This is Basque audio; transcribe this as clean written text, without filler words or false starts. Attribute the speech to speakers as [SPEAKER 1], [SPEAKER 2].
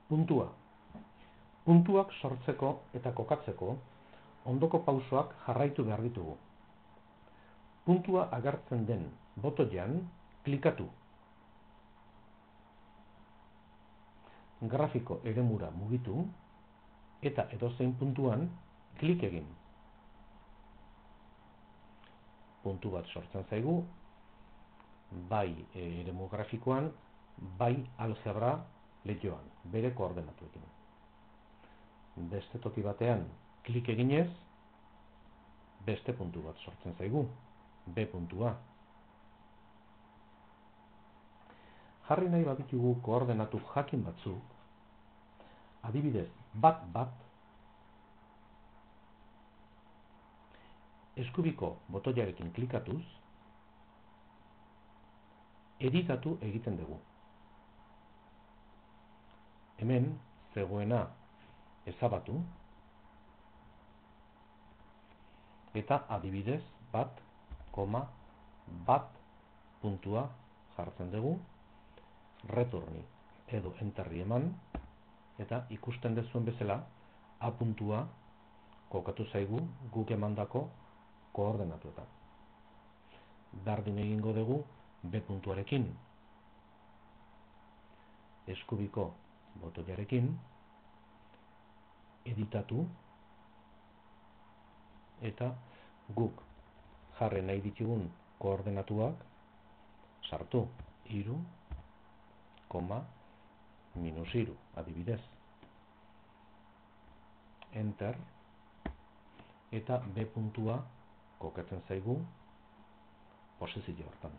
[SPEAKER 1] Puntua. Puntuak sortzeko eta kokatzeko ondoko pausoak jarraitu behar ditugu. Puntua agertzen den botoian klikatu. Grafiko eremura mugitu eta edozein puntuan klik egin. Puntu bat sortzen zaigu, bai eremu grafikoan, bai algebra leihoan, bere koordenatuekin. Beste toki batean klik eginez, beste puntu bat sortzen zaigu, B puntua. Jarri nahi baditugu koordenatu jakin batzuk, adibidez, bat, eskubiko botoiarekin klikatuz, editatu egiten dugu. Hemen, zegoena ezabatu, eta adibidez, bat puntua jartzen dugu, returni edo enterri eman, eta ikusten duzuen bezala, A puntua kokatu zaigu guk emandako koordenatuetan. Berdin egingo dugu B puntuarekin, eskubiko botoiarekin, editatu, eta guk jarri nahi ditugun koordenatuak sartu, 3, -3, adibidez. Enter, eta B puntua kokatzen zaigu posizio hortan.